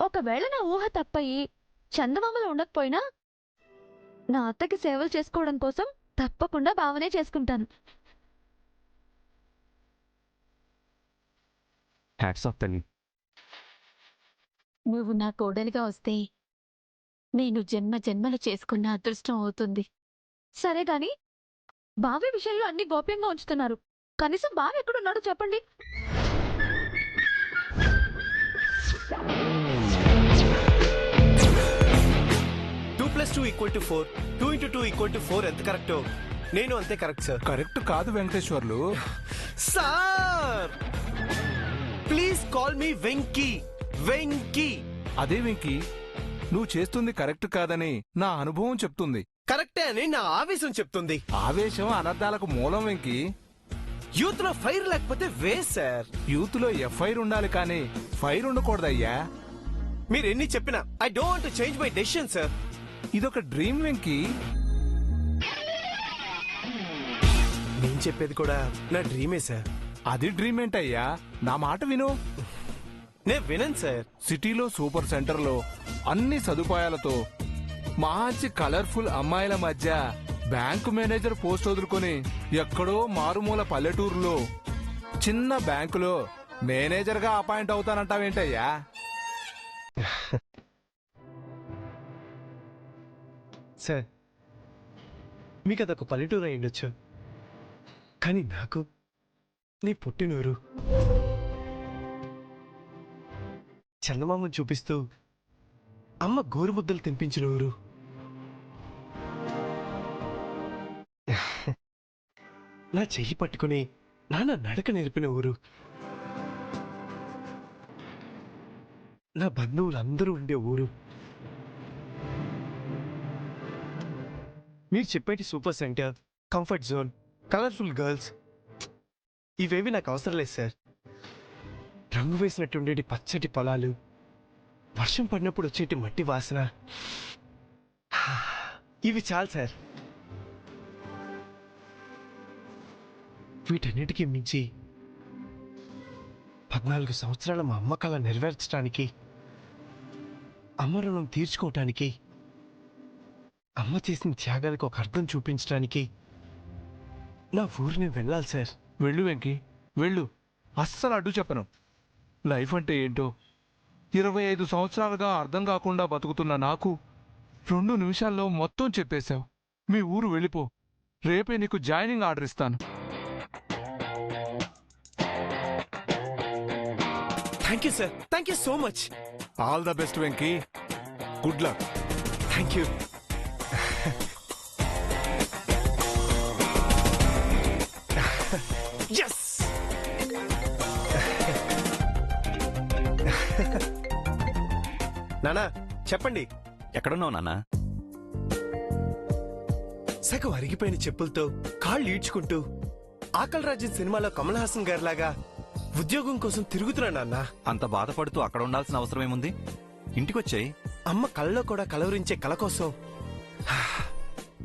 ఒకవేళ నా ఊహ తప్పయి చందమామలు ఉండకపోయినా నా అత్తకి సేవలు చేసుకోవడం కోసం తప్పకుండా భావనే చేసుకుంటాను. హ్యాట్స్ ఆఫ్ తల్లి. నువ్వు నా కోడలిగా వస్తే నేను జన్మ జన్మలు చేసుకున్న అదృష్టం అవుతుంది. సరే గాని బావి విషయంలో అన్ని గోప్యంగా ఉంచుతున్నారు. కనీసం బావి ఎక్కడున్నాడో చెప్పండి. +2 = 4, 2 × 2 = 4 ఎంత కరెక్టో నేను అంతే కరెక్ట్ సార్. కరెక్ట్ కాదు Venkateswarlu. Sir please call me Venky. Venky అదే వెంకీ, నువ్వు చేస్తుంది కరెక్ట్ కాదని నా అనుభవం చెప్తుంది. కరెక్టే అని నా ఆవేశం చెప్తుంది. ఆవేశం అనర్థాలకు మూలం వెంకీ. యూత్ లో ఫైర్ లేకపోతే వే సార్. యూత్ లో ఎఫ్ఐఆర్ ఉండాలి కానీ ఫైర్ ఉండకూడదయ్యా. మీరు ఎన్ని చెప్పినా I don't want to change my decision sir. ఇదొక డ్రీమ్ వెంకీ. నేను చెప్పేది కూడా నా డ్రీమే సార్. అది డ్రీమ్ ఏంటయ్యా, నా మాట విను. నేను వినను సార్. సిటీలో సూపర్ సెంటర్ లో అన్ని సదుపాయాలతో మంచి కలర్ఫుల్ అమ్మాయిల మధ్య బ్యాంకు మేనేజర్ పోస్ట్ వదులుకొని ఎక్కడో మారుమూల పల్లెటూరులో చిన్న బ్యాంకులో మేనేజర్ గా అపాయింట్ అవుతానంటావేంటయ్యా? సార్ మీకు అదొక పల్లెటూరు అయి ఉండొచ్చు, కానీ నాకు నీ పుట్టినూరు. చందమామను చూపిస్తూ అమ్మ గోరుముద్దలు తినిపించిన ఊరు. నా చెయ్యి పట్టుకుని నాన్న నడక నేర్పిన ఊరు. నా బంధువులందరూ ఉండే ఊరు. మీరు చెప్పేటి super centre, comfort zone, colourful girls ఇవేవి నాకు అవసరం లేదు సార్. రంగు వేసినట్టుండేటి పచ్చటి పొలాలు, వర్షం పడినప్పుడు వచ్చేటి మట్టి వాసన, ఇవి చాలు సార్. వీటన్నిటికీ మించి 14 సంవత్సరాల మా అమ్మ కళ నెరవేర్చడానికి, అమ్మ రుణం తీర్చుకోవటానికి, అమ్మ చేసిన త్యాగాలకు ఒక అర్థం చూపించడానికి నా ఊరిని వెళ్ళాలి సార్. వెళ్ళు వెంకీ, వెళ్ళు. అస్సలు అడ్డు చెప్పను. లైఫ్ అంటే ఏంటో 25 సంవత్సరాలుగా అర్థం కాకుండా బతుకుతున్న నాకు 2 నిమిషాల్లో మొత్తం చెప్పేశావు. మీ ఊరు వెళ్ళిపో. రేపే నీకు జాయినింగ్ ఆర్డర్ ఇస్తాను. Thank you sir. Thank you so much. All the best Venky. Good luck. Thank you. Yes. నానా చెప్పండి. ఎక్కడున్నావు నాన్న? సగం అరిగిపోయిన చెప్పులతో కాళ్ళు ఈడ్చుకుంటూ ఆకలి రాజ్యం సినిమాలో కమల్ హాసన్ గారిలాగా ఉద్యోగం కోసం తిరుగుతున్నా నాన్న. అంత బాధపడుతూ అక్కడ ఉండాల్సిన అవసరం ఏముంది? ఇంటికొచ్చాయి. అమ్మ కళ్ళలో కూడా కలవరించే కళ కోసం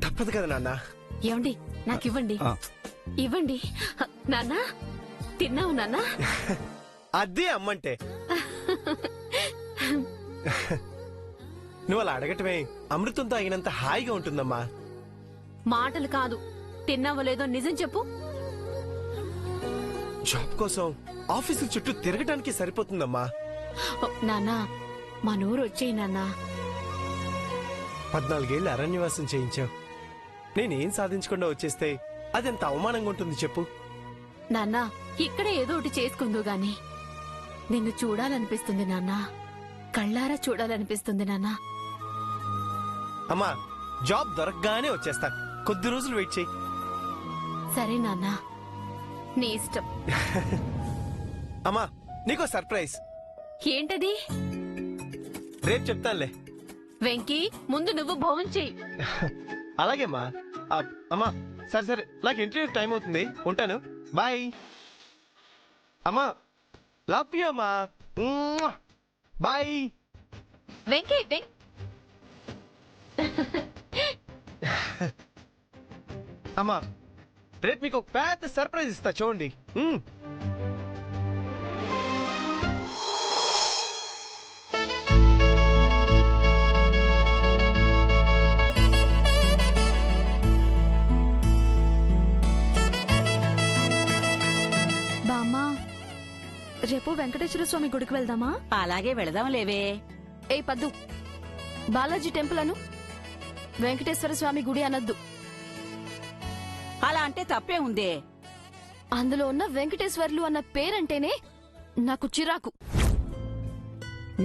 తప్పదు కదా నాన్న. ఏమండి, నాకివ్వండి. ఇవ్వండి నాన్న. తిన్నావు నాన్న? అదే అమ్మంటే. నువ్వు అలా అడగటమే అమృతంతో అయినంత హాయిగా ఉంటుందమ్మా. మాటలు కాదు, తిన్నావో లేదో నిజం చెప్పు. జాబ్ కోసం ఆఫీసుల చుట్టూ తిరగటానికి సరిపోతుందమ్మా. నాన్నా, మా నూరు వచ్చేయి నాన్నా. 14 ఏళ్ళు అరణ్యవాసం చేయించావు. నేనేం సాధించకుండా వచ్చేస్తే అదెంత అవమానంగా ఉంటుంది చెప్పు. నాన్నా, ఇక్కడే ఏదో ఒకటి చేసుకుందో గాని నిన్ను చూడాలనిపిస్తుంది నాన్నా. కళ్ళారా చూడాలనిపిస్తుంది నాన్నా. అమ్మా, జాబ్ దొరకగానే వచ్చేస్తా. కొద్ది రోజులు వెయిట్ చేయి. సరే నాన్నా, నీ ఇష్టం. అమ్మా, నీకో సర్ప్రైజ్. ఏంటది? రేపు చెప్తానులే. వెంకీ, ముందు నువ్వు భోజనం చెయ్యి. అలాగేమ్మా. అమ్మా సరే సరే, నాకు ఇంటర్వ్యూ టైం అవుతుంది, ఉంటాను. బాయ్ అమ్మా. లవ్ యూ అమ్మా. బాయ్. వెంకీ, అమ్మా, రేపు మీకు ఒక పెద్ద సర్ప్రైజ్ ఇస్తా చూడండి. రేపు వెంకటేశ్వర స్వామి గుడికి వెళ్దామా? అలాగే వెళదాం లేవే. ఏ పద్దు, బాలాజీ టెంపుల్ అను, వెంకటేశ్వర స్వామి గుడి అనద్దు. అలా అంటే తప్పే ఉందే. అందులో ఉన్న వెంకటేశ్వర్లు అన్న పేరంటేనే నాకు చిరాకు.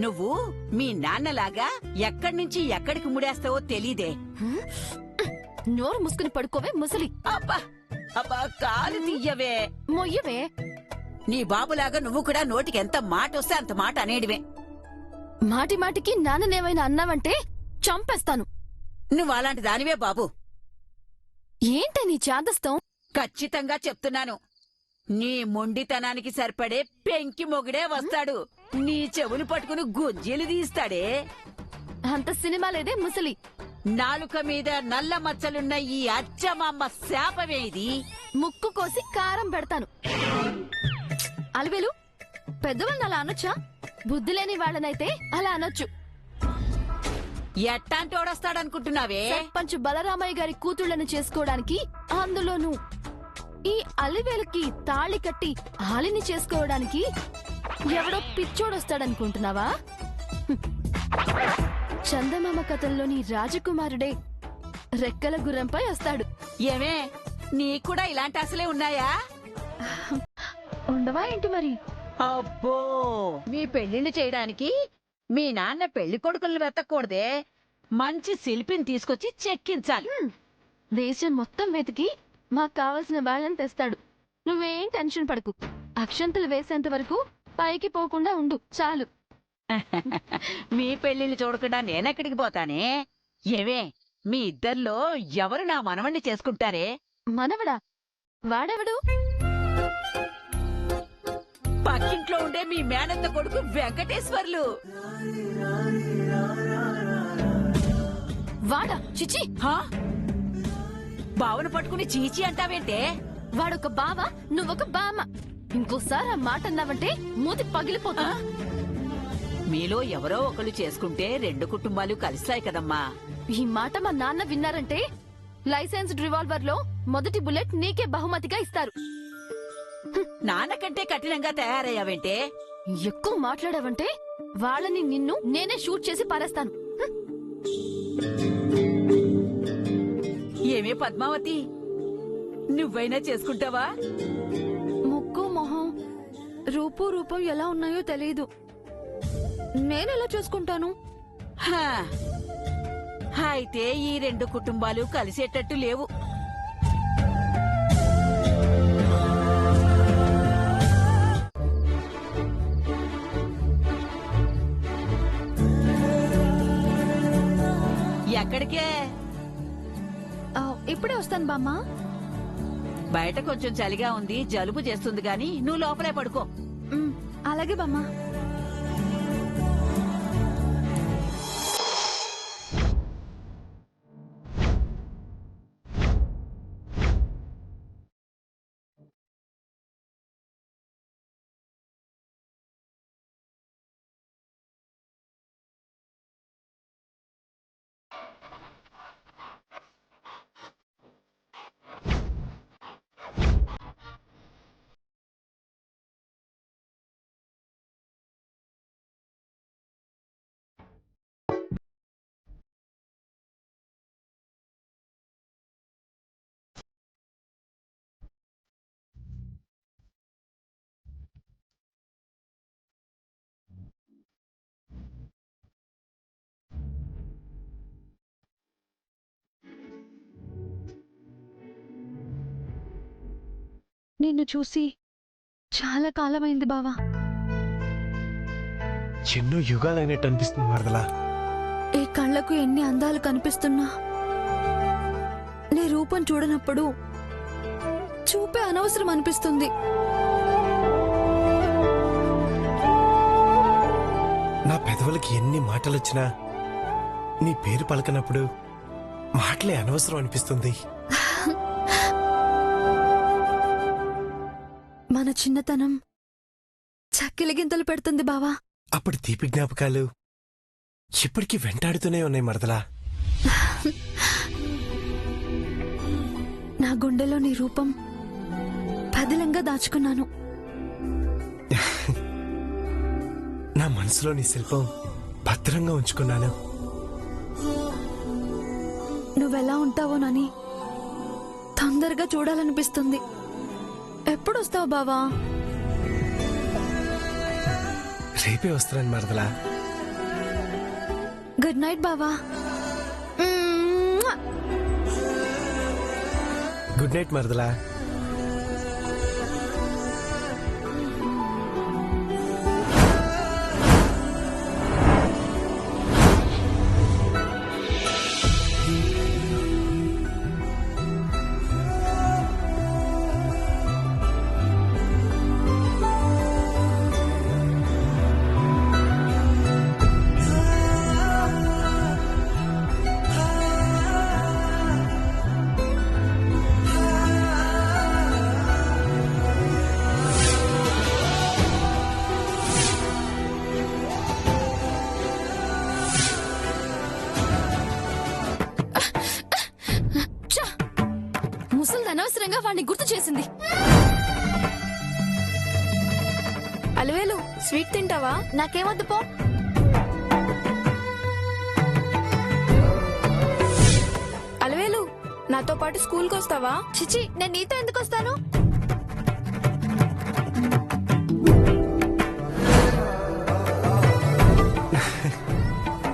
నువ్వు మీ నాన్నలాగా ఎక్కడి నుంచి ఎక్కడికి ముడేస్తావో తెలీదే. నోరు ముసుకుని పడుకోవే ముసలి. అబ్బా అబ్బా కాలు తీయవే. మొయ్యవే. నీ బాబులాగా నువ్వు కూడా నోటికి ఎంత మాట వస్తే అంత మాట అనేడివే. మాటి మాటికి నాన్ననేమైనా అన్నావంటే చంపేస్తాను. నువ్వు అలాంటి దానివే బాబు. ఏంటే నీ చాదస్తం? ఖచ్చితంగా చెప్తున్నాను. నీ మొండితనానికి సరిపడే పెంకి మొగుడే వస్తాడు. నీ చెవులు పట్టుకుని గుజ్జీలు తీస్తాడే. అంత సినిమా లేదే ముసలి. నాలుక మీద నల్ల మచ్చలున్న ఈ అచ్చమాంబ శాపమే ఇది. ముక్కు కోసి కారం పెడతాను. అలివేలు, పెద్దవాళ్ళని అలా అనొచ్చా? బుద్ధి లేని వాళ్ళనైతే అలా అనొచ్చు. ఎట్టాంటోడొస్తాడనుకుంటున్నావే? సర్పంచ్ బలరామయ్య గారి కూతుళ్లను చేసుకోవడానికి, అందులోనూ ఈ అలివేలుకి తాళి కట్టి ఆలిని చేసుకోవడానికి ఎవడో పిచ్చోడొస్తాడనుకుంటున్నావా? చందమామ కథల్లోని రాజకుమారుడే రెక్కల గుర్రంపై వస్తాడు. ఏమే నీకూడా ఇలాంటి అసలే ఉన్నాయా? ఉండవా ఏంటి మరి? అబ్బో, మీ పెళ్లిళ్ళు చేయడానికి మీ నాన్న పెళ్లి కొడుకులను వెతకూడదే. మంచి శిల్పిని తీసుకొచ్చి చెక్కించాలి. దేశం మొత్తం వెతికి మాకు కావలసిన వాళ్ళని తెస్తాడు. నువ్వేం టెన్షన్ పడకు. అక్షంతలు వేసేంత వరకు పైకి పోకుండా ఉండు చాలు. మీ పెళ్లిళ్ళు చూడకుండా నేనెక్కడికి పోతానే? ఏవే మీ ఇద్దర్లో ఎవరు నా మనవణ్ణి చేసుకుంటారే? మనవడా? వాడెవడు? పక్కింట్లో ఉండే మీ మేనత్త కొడుకు వెంకటేశ్వర్లు. వాడా? చిచి! హా? బావను పట్టుకుని చీచి అంటావేంటే? వాడొక బావ, నువ్వొక బామ్మ. ఇంకోసారి ఆ మాట అన్నావంటే మూతి పగిలిపోతా. మీలో ఎవరో ఒకరు చేసుకుంటే రెండు కుటుంబాలు కలుస్తాయి కదమ్మా. ఈ మాట మా నాన్న విన్నారంటే లైసెన్స్డ్ రివాల్వర్ లో మొదటి బుల్లెట్ నీకే బహుమతిగా ఇస్తారు. నాన్నకంటే కఠినంగా తయారయ్యావేంటే? ఎక్కువ మాట్లాడావంటే వాళ్ళని నిన్ను నేనే షూట్ చేసి పారేస్తాను. ఏమే పద్మావతి, నువ్వైనా చేసుకుంటావా? ముక్కు మొహం రూపం ఎలా ఉన్నాయో తెలీదు. నేనెలా చూసుకుంటాను? హా. అయితే ఈ రెండు కుటుంబాలు కలిసేటట్టు లేవు. ఎక్కడికే? ఇప్పుడే వస్తాను బామ్మ. బయట కొంచెం చలిగా ఉంది, జలుబు చేస్తుంది గాని నువ్వు లోపలే పడుకో. అలాగే బామ్మ. నిన్ను చూసి చాలా కాలమైంది బావా. ఎన్నో యుగాలైనట్టు అనిపిస్తుంది మరదలా. ఈ కళ్ళకు ఎన్ని అందాలు కనిపిస్తున్నా నీ రూపం చూడనప్పుడు చూపే అనవసరం అనిపిస్తుంది. నా పెదవులకి ఎన్ని మాటలొచ్చినా నీ పేరు పలకనప్పుడు మాటలే అనవసరం అనిపిస్తుంది. మన చిన్నతనం చక్కెలిగింతలు పెడుతుంది బావా. అప్పుడు తీపి జ్ఞాపకాలు ఇప్పటికీ వెంటాడుతూనే ఉన్నాయి మరదలా. నా గుండెలో నీ రూపం పదిలంగా దాచుకున్నాను. నా మనసులో నీ శిల్పం భద్రంగా ఉంచుకున్నాను. నువ్వెలా ఉంటావోనని తొందరగా చూడాలనిపిస్తుంది. ఎప్పుడు వస్తావు బావా? రేపే వస్తున్నాను మరదలా. గుడ్ నైట్ బావా. గుడ్ నైట్ మరదలా. ముసలి అనవసరంగా వాడిని గుర్తు చేసింది. అలవేలు, స్వీట్ తింటావా? నాకేమొద్దు పో. అలవేలు, నాతో పాటు స్కూల్కి వస్తావా? చిచి, నేను నీతో ఎందుకు వస్తాను?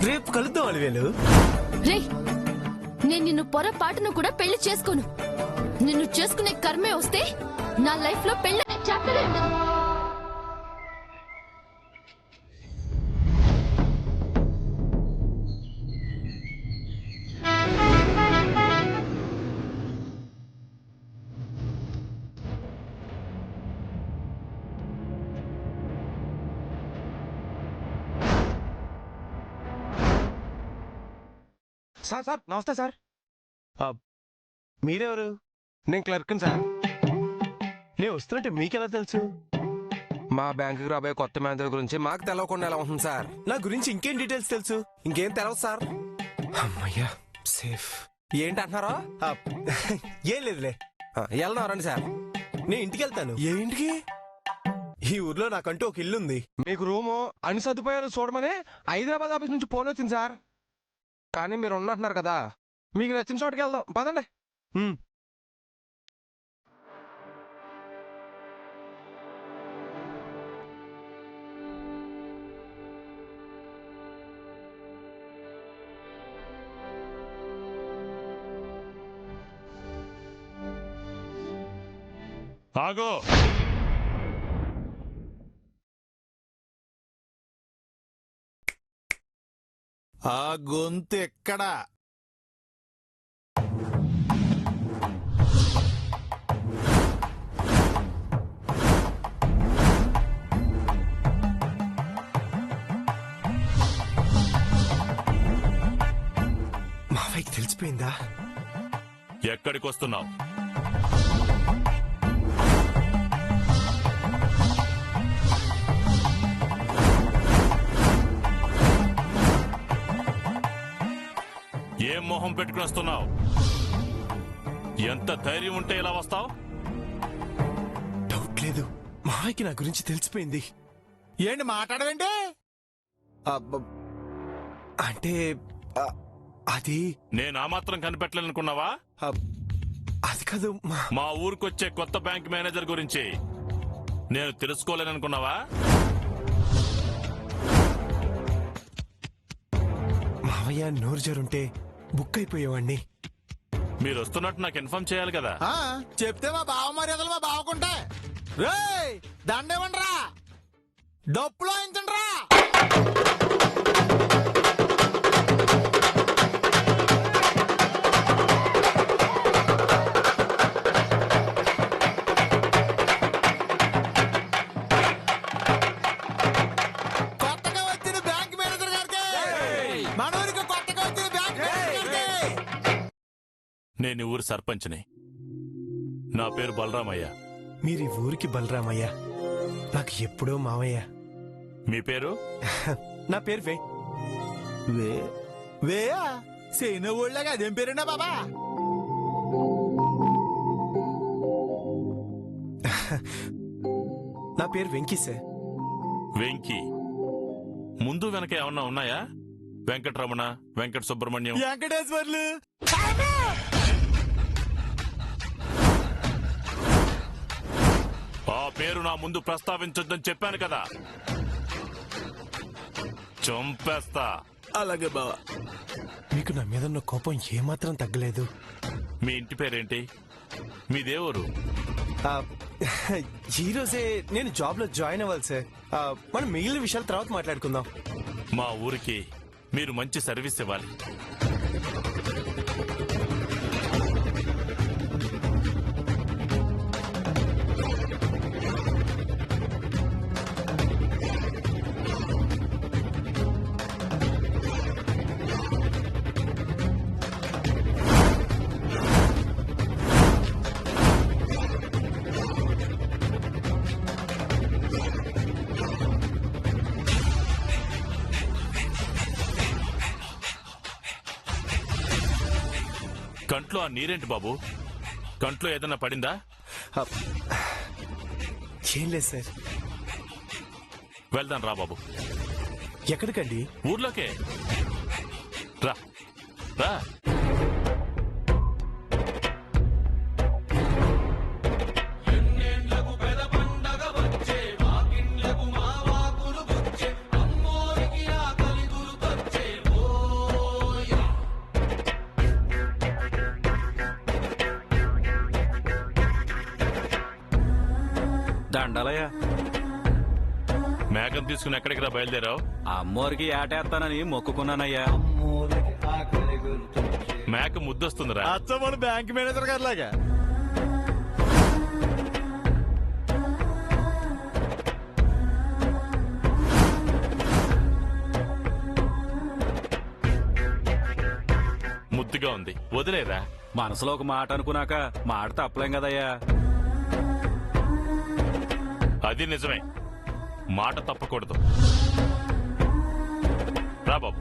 రేపు కలుద్దాం అలివేలు. రే, నేను నిన్ను పొరపాటును కూడా పెళ్లి చేసుకోను. నిన్ను చేసుకునే కర్మే వస్తే నా లైఫ్ లో పెళ్లి చాప్టరే ఉండదు. సార్ సార్ నమస్తే సార్. మీరెవరు? నేను క్లర్క్ని సార్. నేను వస్తున్నట్టు మీకెలా తెలుసు? మా బ్యాంకుకి రాబోయే కొత్త మేనేజర్ గురించి మాకు తెలవకుండా ఎలా ఉంటుంది సార్? నా గురించి ఇంకేం డీటెయిల్స్ తెలుసు? ఇంకేం తెలవదు సార్. అమ్మయ్యా, సేఫ్. ఏంటి అంటున్నారో? ఏం లేదులే. వెళ్దాం రండి సార్. నేను ఇంటికి వెళ్తాను. ఏ ఇంటికి? ఈ ఊర్లో నాకంటూ ఒక ఇల్లు ఉంది. మీకు రూము అన్ని సదుపాయాలు చూడమని హైదరాబాద్ ఆఫీస్ నుంచి ఫోన్ వచ్చింది సార్. కానీ మీరు ఉన్నట్టున్నారు కదా, మీకు నచ్చిన చోటుకి వెళ్దాం పదండి. ఆగో, ఆ గొంతు ఎక్కడా? మావయ్యకి తెలిసిపోయిందా? ఎక్కడికి వస్తున్నావు? ఏం మొహం పెట్టుకుని వస్తున్నావు? ఎంత ధైర్యం ఉంటే ఇలా వస్తావు? డౌట్ లేదు, మావయ్యకి నా గురించి తెలిసిపోయింది. ఏంటి మాట్లాడవేంటి? అంటే అది నేను ఆ మాత్రం కనిపెట్టలేనుకున్నావా? అది కాదు. మా ఊరికొచ్చే కొత్త బ్యాంక్ మేనేజర్ గురించి నేను తెలుసుకోలేననుకున్నావా? మావయ్య నోరు జరుంటే బుక్ అయిపోయేవాడిని. మీరు వస్తున్నట్టు నాకు ఇన్ఫార్మ్ చేయాలి కదా. చెప్తే మా బావ మర్యాదలు మా బావకుంటే. రేయ్, దండేవండ్రా, డప్పులో ఇంతండ్రా. కొత్తగా వచ్చిన బ్యాంక్ మేనేజర్ గారికి, మనూరికి కొత్తగా వచ్చిన బ్యాంక్ మేనేజర్ గారికి. నేను ఊరి సర్పంచ్ని. నా పేరు బలరామయ్య. మీరు ఈ ఊరికి బలరామయ్య, నాకు ఎప్పుడో మావయ్య. మీ పేరు? నా పేరు వే. వేయా సేన ఊళ్ళగా అదేం పేరున్నా బాబా? నా పేరు వెంకీ సార్. వెంకీ. ముందు వెనక ఏమన్నా ఉన్నాయా? వెంకటరమణ, వెంకట సుబ్రహ్మణ్యం, వెంకటేశ్వర్లు. ఆ పేరు నా ముందు ప్రస్తావించొద్దని చెప్పాను కదా. చంపేస్తా. అలాగే బావా. మీకు నా మీద ఉన్న కోపం ఏమాత్రం తగ్గలేదు. మీ ఇంటి పేరేంటి? మీ దేవురు? ఈ రోజే నేను జాబ్ లో జాయిన్ అవ్వాలి సార్. మనం మిగిలిన విషయాలు తర్వాత మాట్లాడుకుందాం. మా ఊరికి మీరు మంచి సర్వీస్ ఇవ్వాలి. కంట్లో ఆ నీరేంటి బాబు? కంట్లో ఏదన్నా పడిందా? ఏం లేదు సార్. వెళ్దాం రా బాబు. ఎక్కడికండి? ఊర్లోకే రా రా. దండలయ్యా. మేకను తీసుకుని ఎక్కడికి రా బయలుదేరావు? అమ్మోరికి ఏటేస్తానని మొక్కుకున్నానయ్యా. మేక ముద్దొస్తుందిరా. అచ్చ మన బ్యాంక్ మేనేజర్ గారు లాగా. ముద్దుగా ఉంది, వదిలేరా. మనసులో ఒక మాట అనుకున్నాక మాట తప్పలేం కదయ్యా. అది నిజమే, మాట తప్పకూడదు. రా బాబు.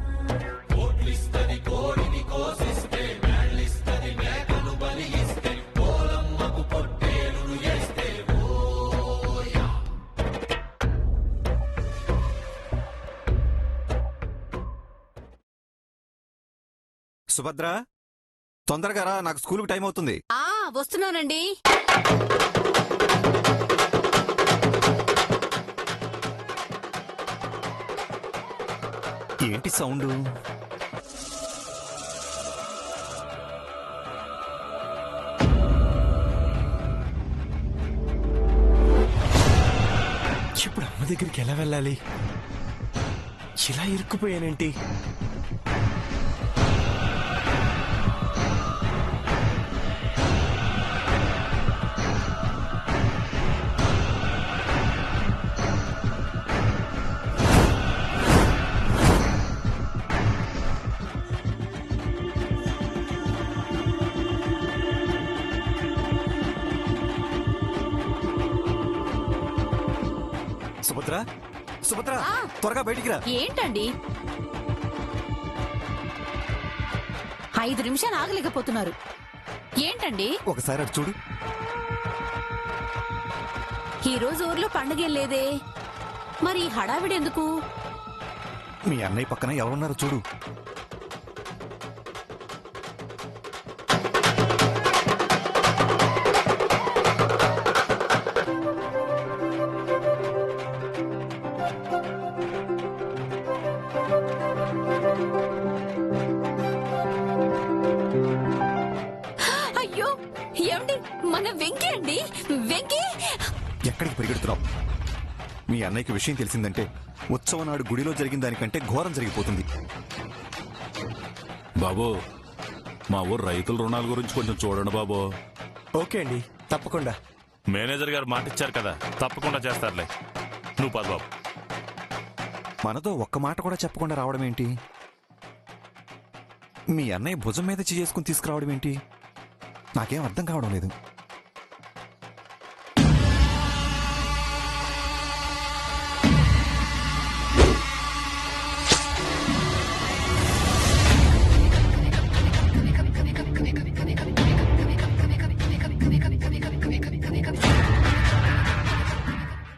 సుభద్ర, తొందరగా రా, నాకు స్కూల్కి టైం అవుతుంది. వస్తున్నానండి. ఏంటి సౌండ్? ఇప్పుడు అమ్మ దగ్గరికి ఎలా వెళ్ళాలి? ఇలా ఇరుక్కుపోయానేంటి? సుభద్ర, సుభద్ర, త్వరగా బయటికి రా. ఏంటండి 5 నిమిషాలు ఆగలేకపోతున్నారు? ఏంటండి? ఒకసారి అటు చూడు. ఈ రోజు ఊర్లో పండుగేం లేదే, మరి హడావిడి ఎందుకు? మీ అన్నయ్య పక్కన ఎవరున్నారో చూడు. అయ్యో, ఏమండి, మన వెంకీ అండి. వెంకీ! ఎక్కడికి పరిగెడుతున్నావు? మీ అన్నయ్యకి విషయం తెలిసిందంటే ఉత్సవం నాడు గుడిలో జరిగిన దానికంటే ఘోరం జరిగిపోతుంది. బాబు, మా ఊరు రైతుల రుణాల గురించి కొంచెం చూడండి బాబు. ఓకే అండి, తప్పకుండా. మేనేజర్ గారు మాట ఇచ్చారు కదా, తప్పకుండా చేస్తారులే. నువ్వు పద బాబు. మనతో ఒక్క మాట కూడా చెప్పకుండా రావడం ఏంటి? మీ అన్నయ్య భుజం మీద చేసుకుని తీసుకురావడం ఏంటి? నాకేం అర్థం కావడం లేదు.